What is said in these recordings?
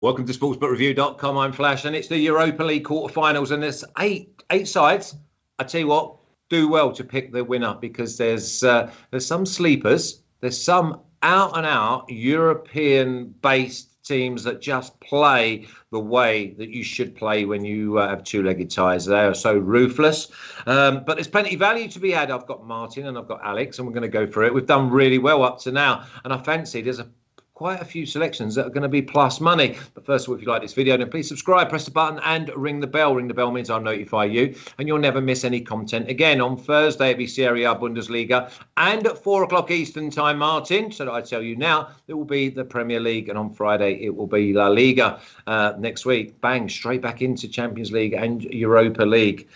Welcome to sportsbookreview.com. I'm Flash, and it's the Europa League Quarter-Finals, and there's eight sides. I tell you what, do well to pick the winner, because there's some sleepers, there's some out-and-out European-based teams that just play the way that you should play when you have two-legged ties. They are so ruthless. But there's plenty of value to be had. I've got Martin and I've got Alex, and we're going to go through it. We've done really well up to now, and I fancy there's quite a few selections that are going to be plus money. But first of all, if you like this video, then please subscribe, press the button and ring the bell. Ring the bell means I'll notify you and you'll never miss any content again. On Thursday, it'll be Serie A Bundesliga, and at 4 o'clock Eastern time, Martin, so that I tell you now, it will be the Premier League, and on Friday it will be La Liga. Next week, bang, straight back into Champions League and Europa League.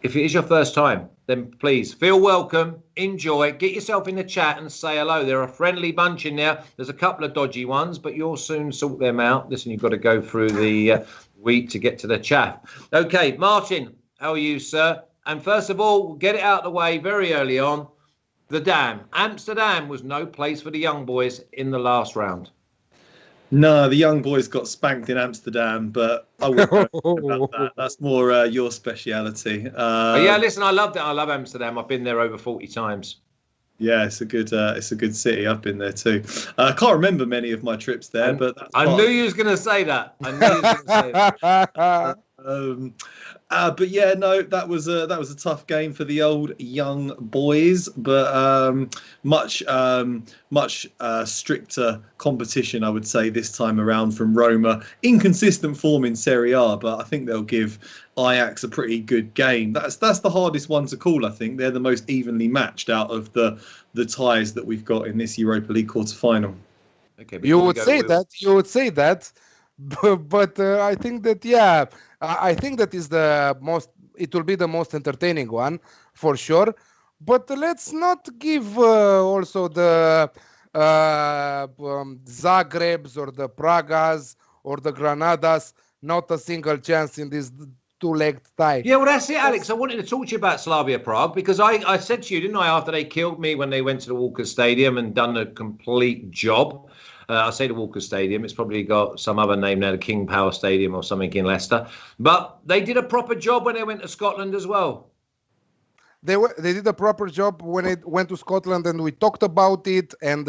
If it is your first time, then please feel welcome, enjoy, get yourself in the chat and say hello. They're a friendly bunch in there. There's a couple of dodgy ones, but you'll soon sort them out. Listen, you've got to go through the wheat to get to the chaff. Okay, Martin, how are you, sir? And first of all, get it out of the way very early on. The Dam. Amsterdam was no place for the young boys in the last round. No, the young boys got spanked in Amsterdam, but I wouldn't know about that. That's more your speciality. Yeah, listen, I loved it. I love Amsterdam. I've been there over 40 times. Yeah, it's a good city. I've been there too. I can't remember many of my trips there, but that's I knew you was going to say that. I knew you was going to say that. But yeah, no, that was a tough game for the old young boys, but much stricter competition, I would say, this time around from Roma. Inconsistent form in Serie A, but I think they'll give Ajax a pretty good game. That's the hardest one to call. I think they're the most evenly matched out of the ties that we've got in this Europa League quarter-final. Okay, you would say that, but I think that, yeah. I think that is it will be the most entertaining one for sure. But let's not give also the Zagrebs or the Pragas or the Granadas not a single chance in this two-legged tie. Yeah, well, that's it, Alex. I wanted to talk to you about Slavia Prague, because I said to you, didn't I, after they killed me when they went to the Walker Stadium and done a complete job. I say the Walker Stadium. It's probably got some other name now, the King Power Stadium or something in Leicester. But they did a proper job when they went to Scotland as well. They did a proper job when it went to Scotland, and we talked about it, and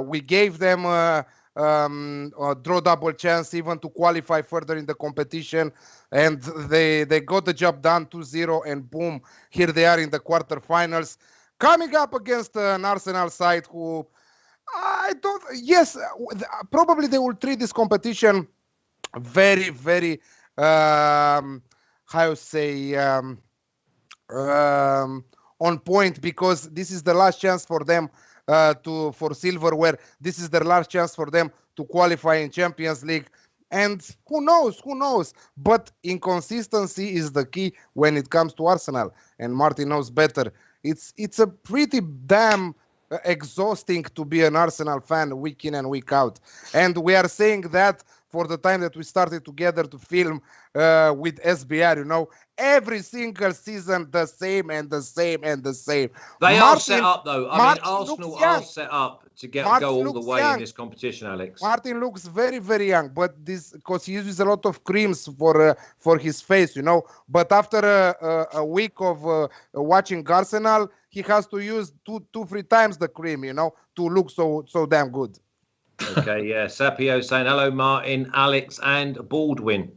we gave them a draw double chance even to qualify further in the competition, and they got the job done 2-0, and boom, here they are in the quarterfinals, coming up against an Arsenal side who probably they will treat this competition very, very, on point, because this is the last chance for them for silverware. This is their last chance for them to qualify in Champions League. And who knows? But inconsistency is the key when it comes to Arsenal. And Martin knows better. It's a pretty damn exhausting to be an Arsenal fan week in and week out, and we are saying that for the time that we started together to film with SBR. You know, every single season the same and the same and the same. They are set up though. I mean, Arsenal are set up to go all the way in this competition, Alex. Martin looks very, very young, but this because he uses a lot of creams for his face, you know. But after a week of watching Arsenal, he has to use 2-3 times the cream, you know, to look so damn good. Okay, yeah. Sapio saying hello, Martin, Alex, and Baldwin.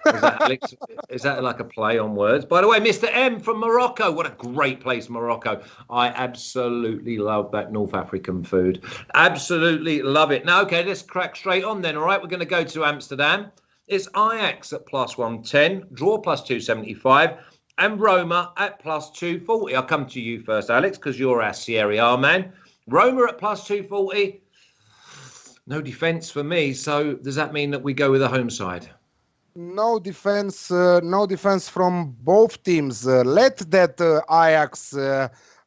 Is that, Alex? Is that like a play on words? By the way, Mr. M from Morocco. What a great place, Morocco. I absolutely love that North African food. Absolutely love it. Now, okay, let's crack straight on then. All right, we're going to go to Amsterdam. It's Ajax at +110, draw +275, and Roma at +240. I'll come to you first, Alex, because you're our Serie A man. Roma at +240. No defence for me. So does that mean that we go with the home side? No defense from both teams. Let that Ajax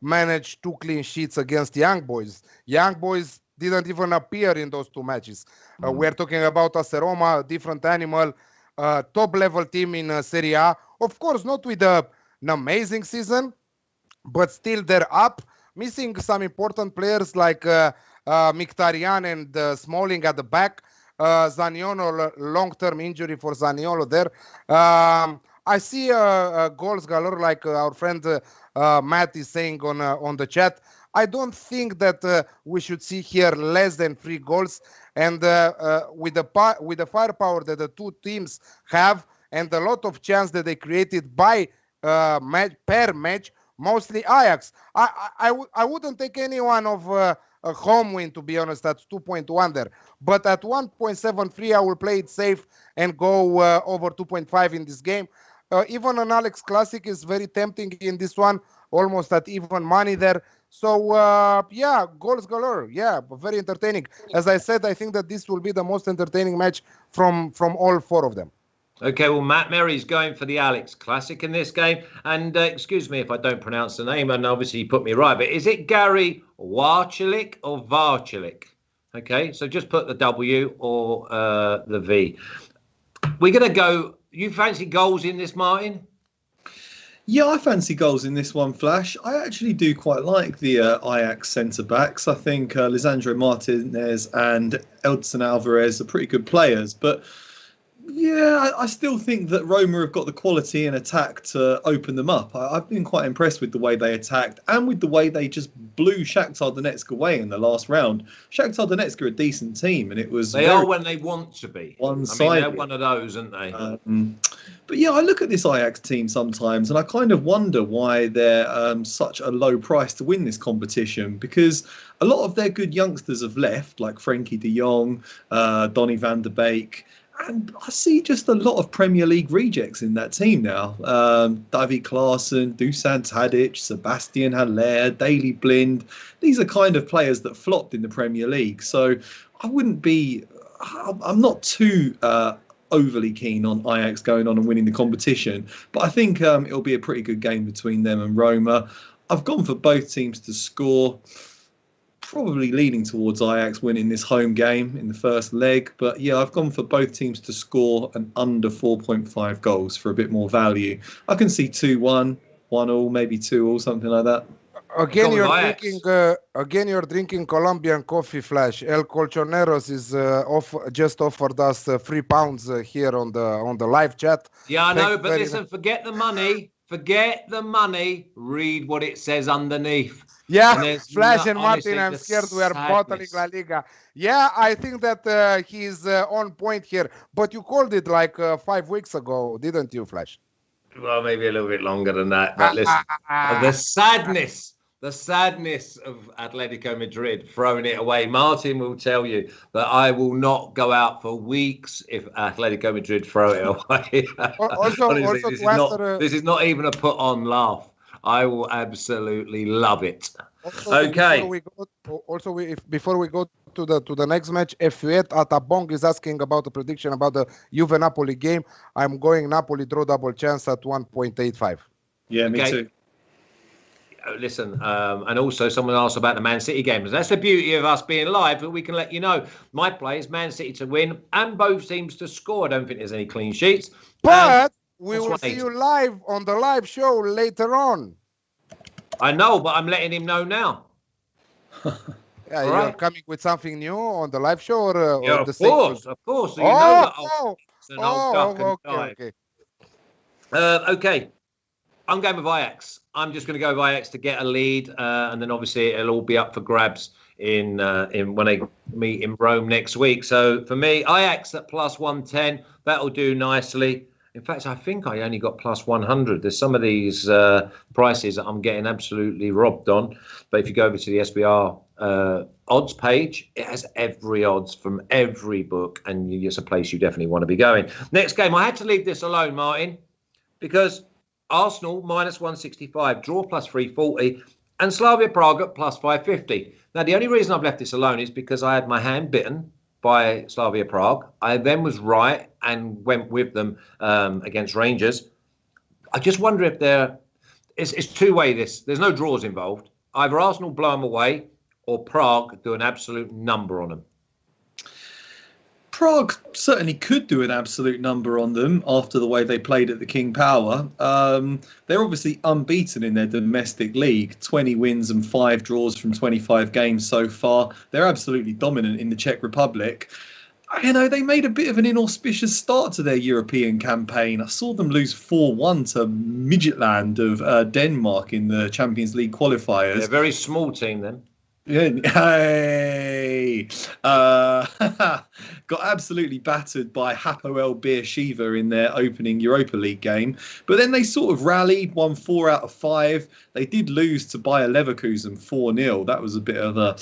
manage 2 clean sheets against Young Boys. Young Boys didn't even appear in those 2 matches. We're talking about AS Roma, a different animal, top-level team in Serie A. Of course, not with an amazing season, but still they're up. Missing some important players like Mkhitaryan and Smalling at the back. Zaniolo, long-term injury for Zaniolo there. I see goals galore, like our friend Matt is saying on the chat. I don't think that we should see here less than 3 goals. And with the firepower that the two teams have, and a lot of chance that they created by per match, mostly Ajax. I wouldn't take anyone of a home win, to be honest, at 2.1 there. But at 1.73, I will play it safe and go over 2.5 in this game. Even an Alex Classic is very tempting in this one, almost at even money there. So, yeah, goals galore. Yeah, very entertaining. As I said, I think that this will be the most entertaining match from all 4 of them. Okay, well, Matt Merry's going for the Alex Classic in this game. And excuse me if I don't pronounce the name, and obviously you put me right, but is it Gary Warchilik or Varchilik? Okay, so just put the W or the V. We're going to go. You fancy goals in this, Martin? Yeah, I fancy goals in this one, Flash. I actually do quite like the Ajax centre-backs. I think Lisandro Martinez and Edson Alvarez are pretty good players, but yeah, I still think that Roma have got the quality and attack to open them up. I've been quite impressed with the way they attacked and with the way they just blew Shakhtar Donetsk away in the last round. Shakhtar Donetsk are a decent team, and it was... They are when they want to be. One-sided. I mean, they're one of those, aren't they? But yeah, I look at this Ajax team sometimes and I kind of wonder why they're such a low price to win this competition, because a lot of their good youngsters have left, like Frenkie de Jong, Donny van der Beek. And I see just a lot of Premier League rejects in that team now. David Klaassen, Dusan Tadic, Sebastian Haller, Daley Blind. These are kind of players that flopped in the Premier League. So I'm not too overly keen on Ajax going on and winning the competition. But I think it'll be a pretty good game between them and Roma. I've gone for both teams to score. Probably leaning towards Ajax winning this home game in the first leg. But yeah, I've gone for both teams to score an under 4.5 goals for a bit more value. I can see 2-1, 1-1, maybe 2-2, something like that. Again, you're drinking Colombian coffee, Flash. El Colchoneros is just offered us £3 here on the live chat. Yeah, I know, but listen, forget the money. Forget the money. Read what it says underneath. Yeah, Flash and Martin, I'm scared we are bottling La Liga. Yeah, I think that he's on point here. But you called it like 5 weeks ago, didn't you, Flash? Well, maybe a little bit longer than that. But listen, the sadness of Atletico Madrid throwing it away. Martin will tell you that I will not go out for weeks if Atletico Madrid throw it away. Honestly, this is not even a put-on laugh. I will absolutely love it. Okay. Before we go to the next match, F8 Atabong is asking about the prediction about the Juve Napoli game. I'm going Napoli draw double chance at 1.85. Yeah, me too. Listen, and also someone asked about the Man City games. That's the beauty of us being live, that we can let you know. My play is Man City to win and both teams to score. I don't think there's any clean sheets. But we will see you live on the live show later on. I know, but I'm letting him know now. Yeah, you're coming with something new on the live show, or yeah, of course. So you know that okay. I'm going with Ajax. I'm just going to go with Ajax to get a lead, and then obviously it'll all be up for grabs in when they meet in Rome next week. So for me, Ajax at plus 110, that'll do nicely. In fact, I think I only got plus 100. There's some of these prices that I'm getting absolutely robbed on. But if you go over to the SBR odds page, it has every odds from every book, and it's a place you definitely want to be going. Next game, I had to leave this alone, Martin, because Arsenal minus 165, draw plus 340, and Slavia Prague at plus 550. Now, the only reason I've left this alone is because I had my hand bitten by Slavia Prague. I then was right and went with them against Rangers. I just wonder if it's two-way this. There's no draws involved. Either Arsenal blow them away or Prague do an absolute number on them. Prague certainly could do an absolute number on them after the way they played at the King Power. They're obviously unbeaten in their domestic league, 20 wins and 5 draws from 25 games so far. They're absolutely dominant in the Czech Republic. They made a bit of an inauspicious start to their European campaign. I saw them lose 4-1 to Midtjylland of Denmark in the Champions League qualifiers. They're a very small team then. Yeah, hey, got absolutely battered by Hapoel Beersheva in their opening Europa League game, but then they sort of rallied, won 4 out of 5. They did lose to Bayer Leverkusen 4-0. That was a bit of a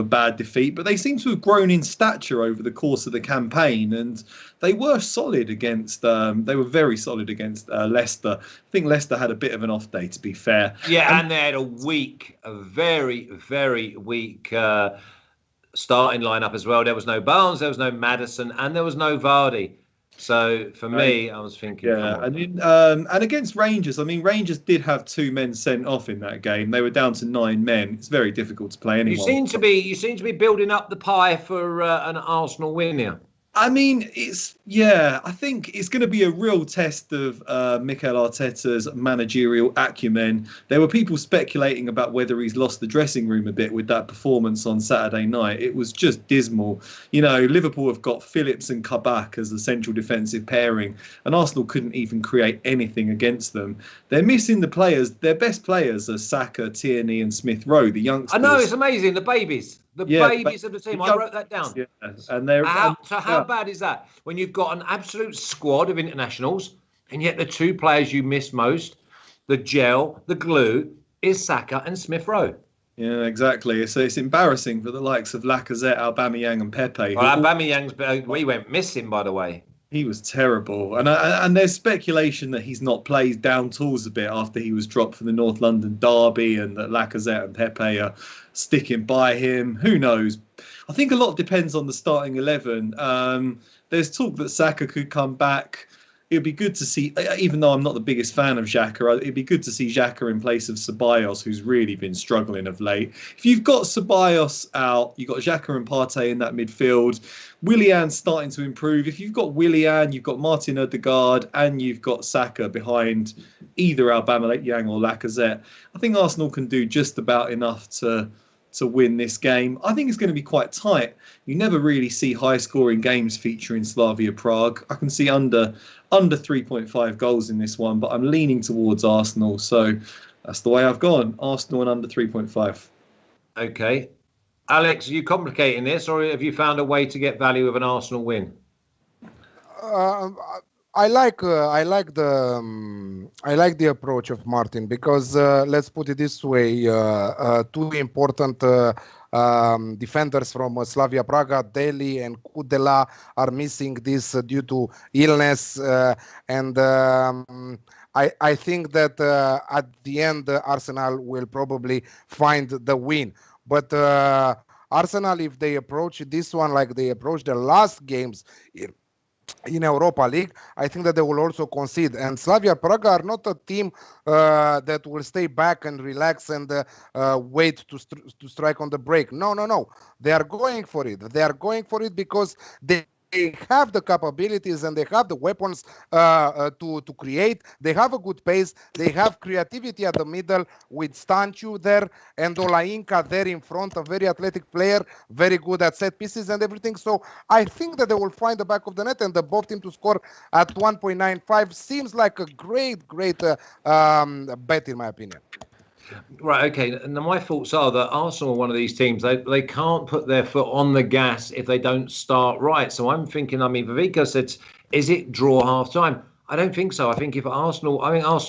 bad defeat, but they seem to have grown in stature over the course of the campaign, and they were solid against. They were very solid against Leicester. I think Leicester had a bit of an off day, to be fair. Yeah, and they had a very, very weak starting lineup as well. There was no Barnes, there was no Maddison, and there was no Vardy. So for me, I was thinking, and against Rangers, I mean, Rangers did have 2 men sent off in that game. They were down to 9 men. It's very difficult to play anyone. You seem to be building up the pie for an Arsenal win here. I mean, I think it's going to be a real test of Mikel Arteta's managerial acumen. There were people speculating about whether he's lost the dressing room a bit with that performance on Saturday night. It was just dismal. Liverpool have got Phillips and Kabak as the central defensive pairing, and Arsenal couldn't even create anything against them. They're missing the players. Their best players are Saka, Tierney and Smith Rowe, the youngsters. I know, it's amazing, the babies. The babies of the team. I wrote that down. Yeah, and they're how bad is that when you've got an absolute squad of internationals, and yet the 2 players you miss most, the gel, the glue, is Saka and Smith Rowe. Yeah, exactly. So it's embarrassing for the likes of Lacazette, Aubameyang, and Pepe. Well, Aubameyang's we went missing, by the way. He was terrible, and there's speculation that he's not played down tools a bit after he was dropped for the North London derby, and that Lacazette and Pepe are sticking by him. Who knows? I think a lot depends on the starting 11. There's talk that Saka could come back. It'd be good to see, even though I'm not the biggest fan of Xhaka, it'd be good to see Xhaka in place of Ceballos, who's really been struggling of late. If you've got Ceballos out, you've got Xhaka and Partey in that midfield. Willian's starting to improve. If you've got Willian, you've got Martin Odegaard, and you've got Saka behind either Aubameyang or Lacazette, I think Arsenal can do just about enough to win this game. I think it's going to be quite tight. You never really see high-scoring games featuring Slavia Prague. I can see under 3.5 goals in this one, but I'm leaning towards Arsenal, so that's the way I've gone. Arsenal and under 3.5. Okay. Alex, are you complicating this, or have you found a way to get value of an Arsenal win? I like the approach of Martin, because let's put it this way: 2 important defenders from Slavia Praga, Deli and Kudela, are missing this due to illness, and I think that at the end Arsenal will probably find the win. But Arsenal, if they approach this one like they approached the last games in Europa League, I think that they will also concede. And Slavia Praga are not a team that will stay back and relax and wait to strike on the break. No. They are going for it. They are going for it because they have the capabilities and they have the weapons to create. They have a good pace. They have creativity at the middle with Stanciu there and Olainka there in front, a very athletic player, very good at set pieces and everything. So I think that they will find the back of the net, and the both team to score at 1.95 seems like a great bet in my opinion. Right, okay. And my thoughts are that Arsenal are one of these teams, they can't put their foot on the gas if they don't start right. So I'm thinking, Vivica said, is it draw half time? I don't think so. I think Arsenal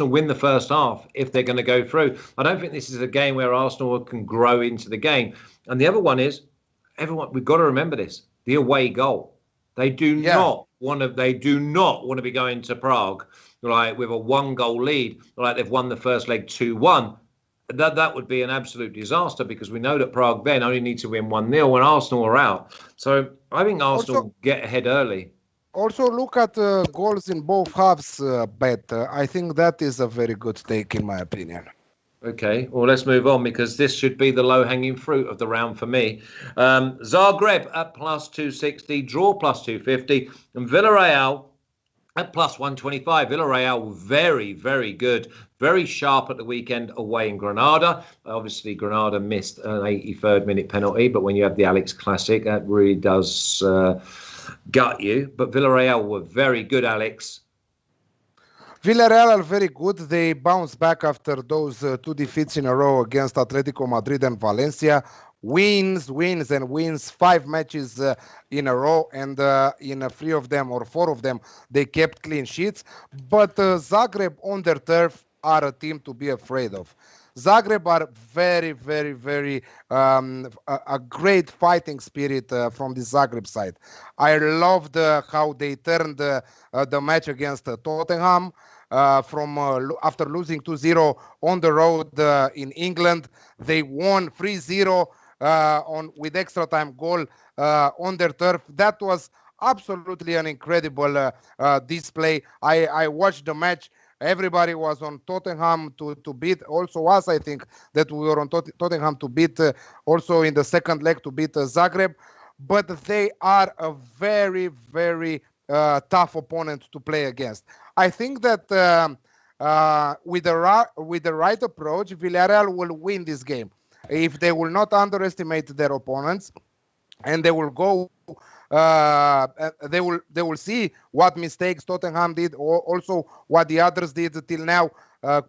win the first half if they're going to go through. I don't think this is a game where Arsenal can grow into the game. And the other one is, we've got to remember this, the away goal. They do not want to be going to Prague with a 1-goal lead, like they've won the first leg 2-1. That would be an absolute disaster, because we know that Prague then only need to win 1-0 when Arsenal are out. So I think Arsenal get ahead early. Also, look at goals in both halves bet. I think that is a very good take in my opinion. Okay, well, let's move on, because this should be the low-hanging fruit of the round for me. Zagreb at plus 260, draw plus 250, and Villarreal at plus 125. Villarreal very, very good. Very sharp at the weekend away in Granada. Obviously, Granada missed an 83rd minute penalty, but when you have the Alex Classic, that really does gut you. But Villarreal were very good, Alex. Villarreal are very good. They bounced back after those 2 defeats in a row against Atletico Madrid and Valencia. Wins, and wins 5 matches in a row, and in 3 of them or 4 of them, they kept clean sheets. But Zagreb on their turf are a team to be afraid of. Zagreb are very, very, very a great fighting spirit from the Zagreb side. I loved how they turned the match against Tottenham. After losing 2-0 on the road in England, they won 3-0 with extra time goal on their turf. That was absolutely an incredible display. I watched the match. Everybody was on Tottenham to beat. Also us, I think, that we were on Tottenham to beat. Also in the second leg to beat Zagreb. But they are a very, very tough opponent to play against. I think that with the right approach, Villarreal will win this game. If they will not underestimate their opponents, and they will go, they will see what mistakes Tottenham did, or also what the others did till now,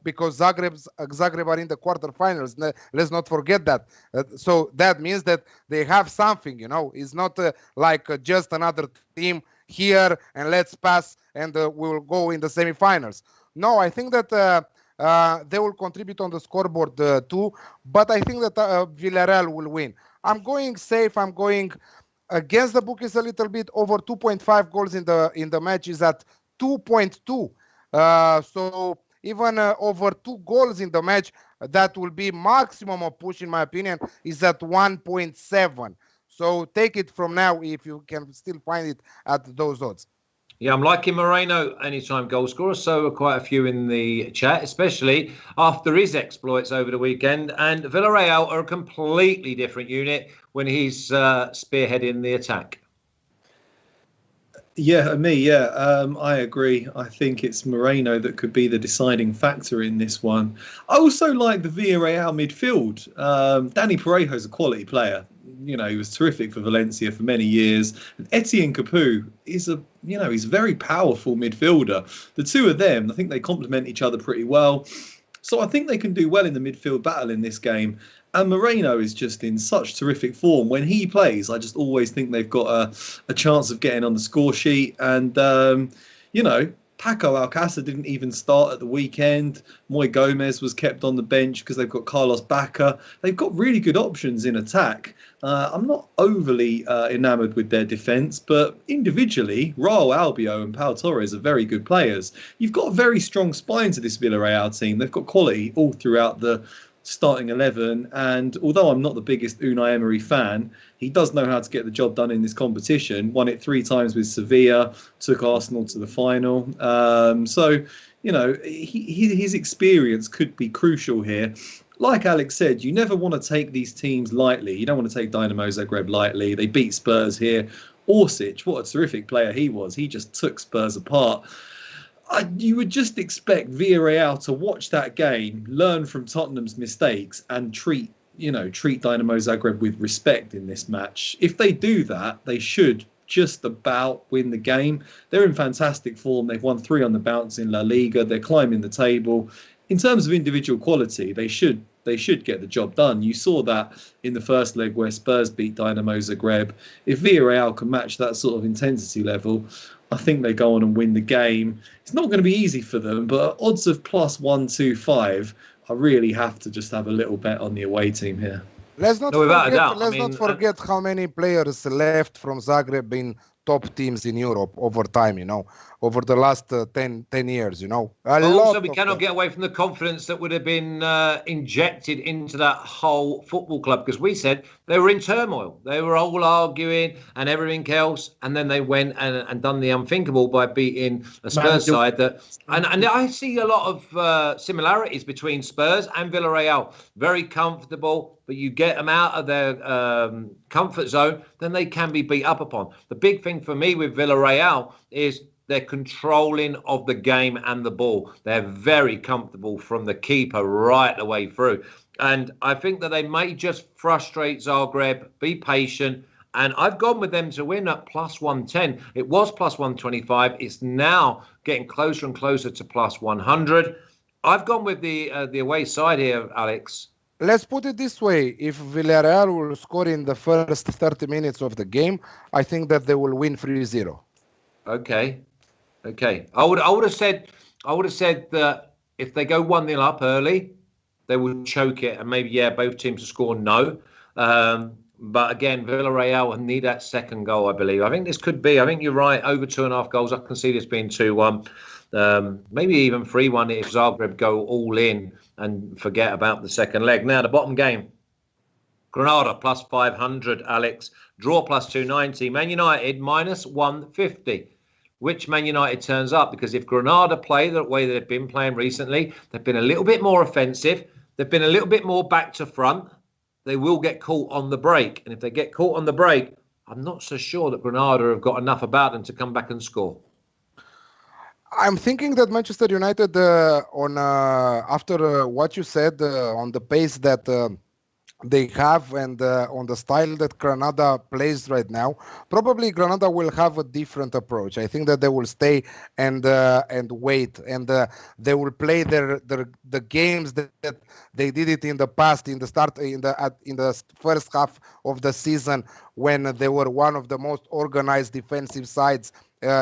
because Zagreb are in the quarterfinals. Let's not forget that. So that means that they have something. It's not like just another team here and let's pass and we will go in the semifinals. No, I think that they will contribute on the scoreboard too, but I think that Villarreal will win. I'm going safe. I'm going against the bookies a little bit. Over 2.5 goals in the match is at 2.2. So even over 2 goals in the match, that will be maximum of push, in my opinion, is at 1.7. So take it from now if you can still find it at those odds. Yeah, I'm liking Moreno anytime goal scorer. So are quite a few in the chat, especially after his exploits over the weekend. And Villarreal are a completely different unit when he's spearheading the attack. I agree. I think it's Moreno that could be the deciding factor in this one. I also like the Villarreal midfield. Danny Parejo's a quality player. He was terrific for Valencia for many years. And Etienne Capoue is he's a very powerful midfielder. The two of them, I think they complement each other pretty well. So I think they can do well in the midfield battle in this game. And Moreno is just in such terrific form. When he plays, I just always think they've got a chance of getting on the score sheet. And, Paco Alcácer didn't even start at the weekend. Moy Gomez was kept on the bench because they've got Carlos Bacca. They've got really good options in attack. I'm not overly enamoured with their defence, but individually, Raul Albiol and Pau Torres are very good players. You've got a very strong spine to this Villarreal team. They've got quality all throughout the starting 11, and although I'm not the biggest Unai Emery fan, he does know how to get the job done in this competition. Won it 3 times with Sevilla, took Arsenal to the final. His experience could be crucial here. Like Alex said, you never want to take these teams lightly. You don't want to take Dynamo Zagreb lightly. They beat Spurs here. Orsic, what a terrific player he was. He just took Spurs apart. You would just expect Villarreal to watch that game, learn from Tottenham's mistakes, and treat Dynamo Zagreb with respect in this match. If they do that, they should just about win the game. They're in fantastic form. They've won 3 on the bounce in La Liga. They're climbing the table. In terms of individual quality, they should get the job done. You saw that in the first leg where Spurs beat Dynamo Zagreb. If Villarreal can match that sort of intensity level, I think they go on and win the game. It's not going to be easy for them, but odds of plus 125, I really have to just have a little bet on the away team here. Let's not forget how many players left from Zagreb in top teams in Europe over time, over the last 10 years, Also, we cannot get away from the confidence that would have been injected into that whole football club, because we said they were in turmoil. They were all arguing and everything else, and then they went and done the unthinkable by beating a Spurs side. And I see a lot of similarities between Spurs and Villarreal. Very comfortable, but you get them out of their comfort zone, then they can be beat up upon. The big thing for me with Villarreal is their controlling of the game and the ball. They're very comfortable from the keeper right the way through. And I think that they may just frustrate Zagreb, be patient, And I've gone with them to win at plus 110. It was plus 125. It's now getting closer and closer to plus 100. I've gone with the away side here, Alex. Let's put it this way. If Villarreal will score in the first 30 minutes of the game, I think that they will win 3-0. Okay. I would have said that if they go 1-0 up early, they will choke it and maybe, both teams to score no. But again, Villarreal need that second goal, I believe. I think this could be, I think you're right, over 2.5 goals. I can see this being 2-1. Maybe even 3-1 if Zagreb go all in and forget about the second leg. Now, the bottom game, Granada plus 500, Alex. Draw plus 290. Man United minus 150. Which Man United turns up? Because if Granada play the way they've been playing recently, they've been a little bit more offensive. They've been a little bit more back to front. They will get caught on the break. And if they get caught on the break, I'm not so sure that Granada have got enough about them to come back and score. I'm thinking that Manchester United, after what you said, on the pace that they have and on the style that Granada plays right now, probably Granada will have a different approach. I think that they will stay and wait, and they will play the games that they did it in the past, in the first half of the season, when they were one of the most organized defensive sides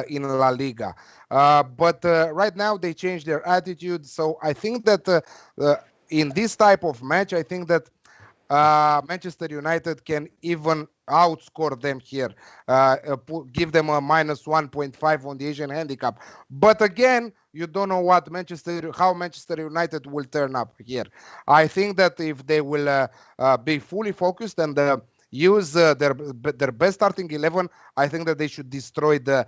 in La Liga. But right now they changed their attitude. So I think that in this type of match, I think that Manchester United can even outscore them here, give them a minus 1.5 on the Asian handicap. But again, you don't know how Manchester United will turn up here. I think that if they will be fully focused and use their best starting 11, I think that they should destroy the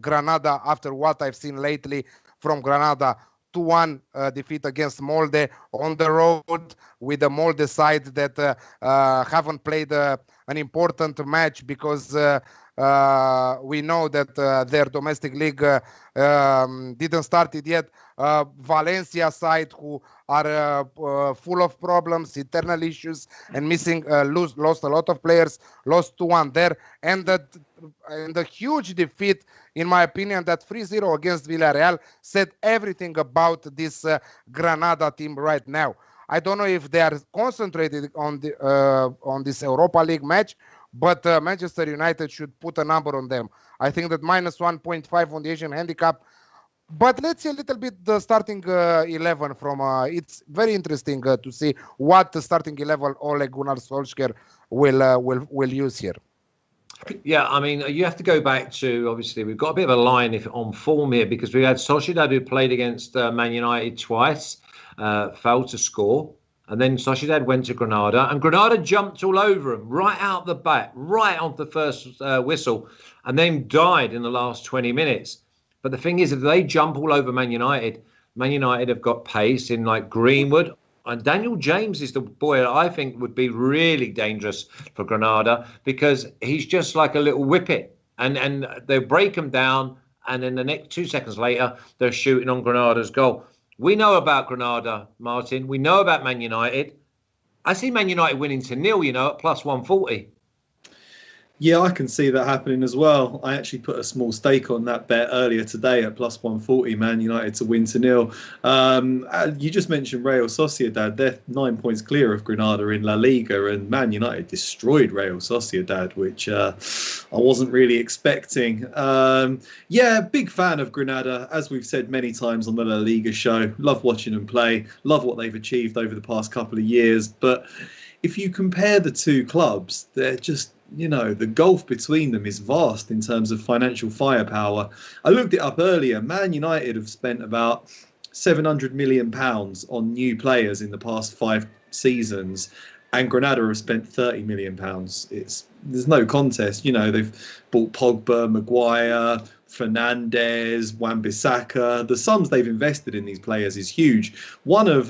Granada after what I've seen lately from Granada. 2-1 defeat against Molde on the road, with the Molde side that haven't played an important match because we know that their domestic league didn't start it yet. Valencia side, who are full of problems, internal issues, and lost a lot of players, lost 2-1 there, and the huge defeat, in my opinion, that 3-0 against Villarreal said everything about this Granada team right now. I don't know if they are concentrated on this Europa League match, but Manchester United should put a number on them. I think that minus 1.5 on the Asian handicap. But let's see a little bit the starting 11 from. It's very interesting to see what the starting 11 Ole Gunnar Solskjaer will use here. Yeah, I mean, you have to go back to, obviously, we've got a bit of a line on form here, because we had Sociedad, who played against Man United twice, failed to score. And then Sociedad went to Granada, and Granada jumped all over them right out the back, right on the first whistle, and then died in the last 20 minutes. But the thing is, if they jump all over Man United have got pace in like Greenwood. And Daniel James is the boy that I think would be really dangerous for Granada, because he's just like a little whippet. And they break him down, and then the next 2 seconds later, they're shooting on Granada's goal. We know about Granada, Martin. We know about Man United. I see Man United winning to 0, at plus 140. Yeah, I can see that happening as well. I actually put a small stake on that bet earlier today at plus 140, Man United to win to 0. You just mentioned Real Sociedad. They're 9 points clear of Granada in La Liga, and Man United destroyed Real Sociedad, which I wasn't really expecting. Big fan of Granada, as we've said many times on the La Liga show. Love watching them play. Love what they've achieved over the past couple of years. But if you compare the two clubs, they're just, the gulf between them is vast in terms of financial firepower. I looked it up earlier. Man United have spent about £700 million on new players in the past 5 seasons, and Granada have spent £30 million. There's no contest. They've bought Pogba, Maguire, Fernandes, Wan-Bissaka. The sums they've invested in these players is huge. One of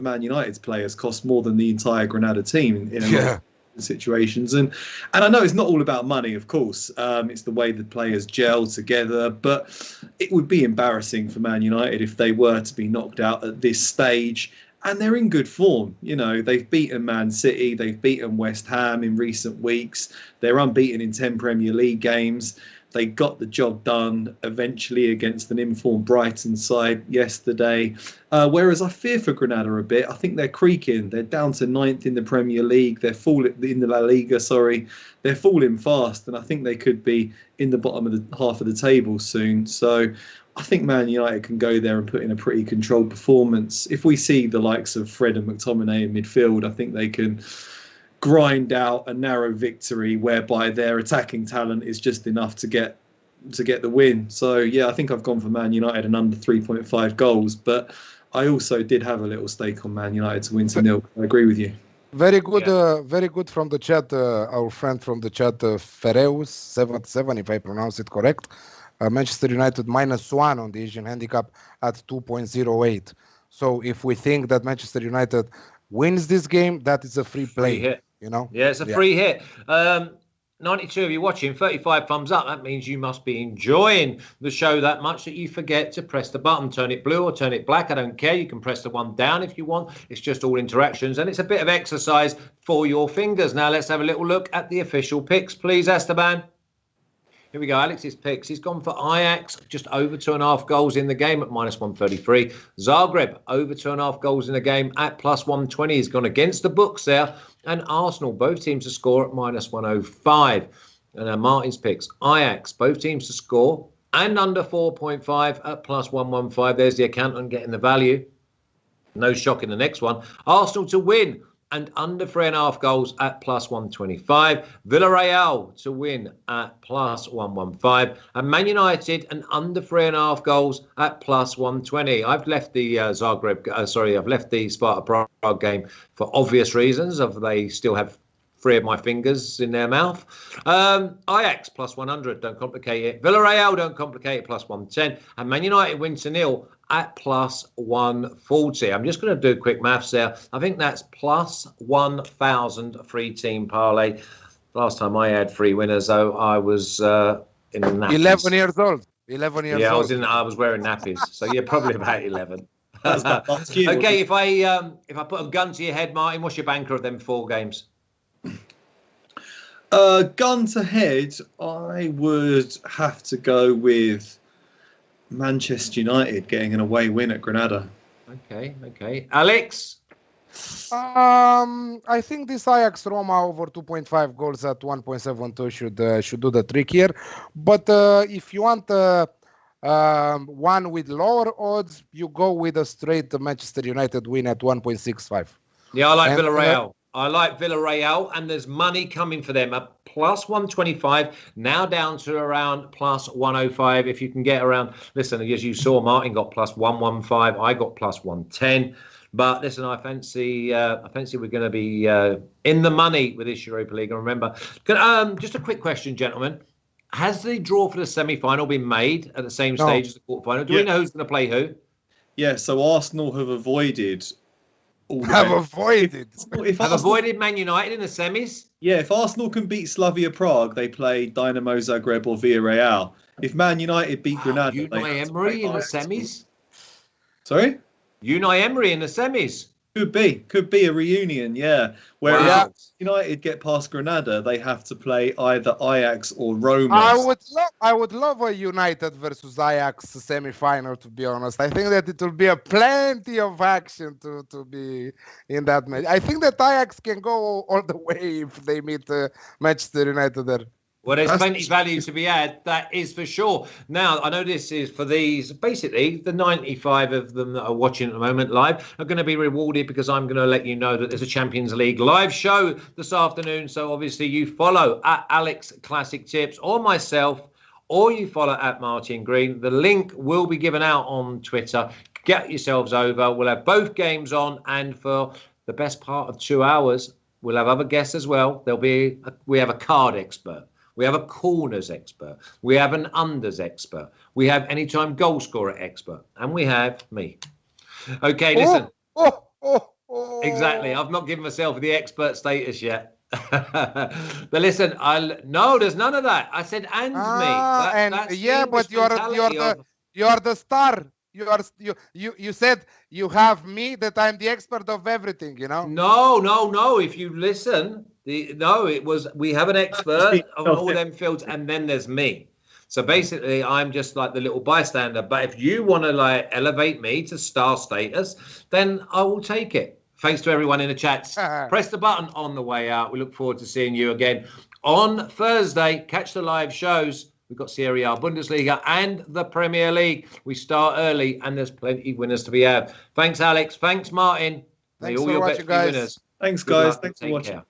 Man United's players costs more than the entire Granada team in a lot of situations, and I know it's not all about money, of course. It's the way the players gel together, but it would be embarrassing for Man United if they were to be knocked out at this stage. and they're in good form. You know, they've beaten Man City, they've beaten West Ham in recent weeks. They're unbeaten in 10 Premier League games. They got the job done eventually against an informed Brighton side yesterday. Whereas I fear for Granada a bit. I think they're creaking. They're down to 9th in the Premier League. They're falling in the La Liga. Sorry, they're falling fast, and I think they could be in the bottom of the half of the table soon. So I think Man United can go there and put in a pretty controlled performance. If we see the likes of Fred and McTominay in midfield, I think they can grind out a narrow victory whereby their attacking talent is just enough to get the win. So yeah, I think I've gone for Man United and under 3.5 goals, but I also did have a little stake on Man United to win 2-0. I agree with you. Very good, very good from the chat. Our friend from the chat, Fereus77, if I pronounce it correct. Manchester United -1 on the Asian handicap at 2.08. So if we think that Manchester United wins this game, that is a free play. Free hit. You know? Yeah, it's a free hit. 92 of you watching, 35 thumbs up. That means you must be enjoying the show that much that you forget to press the button. Turn it blue or turn it black. I don't care. You can press the one down if you want. It's just all interactions, and it's a bit of exercise for your fingers. Now let's have a little look at the official picks, please, Esteban. Here we go. Alex's picks. He's gone for Ajax, just over 2.5 goals in the game at -133. Zagreb, over 2.5 goals in the game at +120. He's gone against the books there. And Arsenal, both teams to score at -105. And Martin's picks. Ajax, both teams to score and under 4.5 at +115. There's the accountant getting the value. No shock in the next one. Arsenal to win and under 3.5 goals at +125. Villarreal to win at +115. And Man United and under 3.5 goals at +120. I've left the I've left the Sparta Prague game for obvious reasons. They still have 3 of my fingers in their mouth. Ajax +100, don't complicate it. Villarreal, don't complicate it, +110. And Man United win 2-0 at +140. I'm just going to do quick maths there. I think that's +1,000 free team parlay. Last time I had 3 winners, though, I was in nappies. 11 years old. 11 years old. Yeah, I was wearing nappies. So you're probably about 11. Okay, if I put a gun to your head, Martin, what's your banker of them 4 games? Gun to head, I would have to go with Manchester United getting an away win at Granada. Okay. Alex? I think this Ajax Roma over 2.5 goals at 1.72 should do the trick here. But if you want one with lower odds, you go with a straight Manchester United win at 1.65. Yeah, I like Villarreal. I like Villarreal, and there's money coming for them at +125, now down to around +105. If you can get around, listen, as you saw, Martin got +115, I got +110. But listen, I fancy we're going to be in the money with this Europa League. And remember, just a quick question, gentlemen. Has the draw for the semi-final been made at the same stage as the quarter-final? Do we know who's going to play who? Yeah, so Arsenal have avoided... avoided Man United in the semis? Yeah, if Arsenal can beat Slavia Prague, they play Dynamo Zagreb or Villarreal. If Man United beat Granada... Unai Emery in the semis? Sorry? Unai Emery in the semis? Could be a reunion, yeah. Whereas United get past Granada, they have to play either Ajax or Roma. I would love a United versus Ajax semi-final, to be honest. I think that it will be a plenty of action to be in that match. I think that Ajax can go all the way if they meet Manchester United there. Well, there's plenty of value to be had, that is for sure. Now, I know this is for these, basically, the 95 of them that are watching at the moment live are going to be rewarded because I'm going to let you know that there's a Champions League live show this afternoon. So, obviously, you follow at Alex Classic Tips or myself, or you follow at Martin Green. The link will be given out on Twitter. Get yourselves over. We'll have both games on, and for the best part of 2 hours, we'll have other guests as well. We have a card expert. We have a corners expert. We have an unders expert. We have anytime goal scorer expert. And we have me. Okay, listen. Exactly. I've not given myself the expert status yet. But listen, no, there's none of that. I said and me. But you are the star. you said you have me, that I'm the expert of everything, you know. No. If you listen, we have an expert on all them fields, and then there's me. So basically, I'm just like the little bystander. But if you want to like elevate me to star status, then I will take it. Thanks to everyone in the chats. Press the button on the way out. We look forward to seeing you again on Thursday. Catch the live shows. We've got Serie A, Bundesliga, and the Premier League. We start early, and there's plenty of winners to be had. Thanks, Alex. Thanks, Martin. Thanks for watching, guys. Winners. Thanks, guys. Thanks for watching. Care.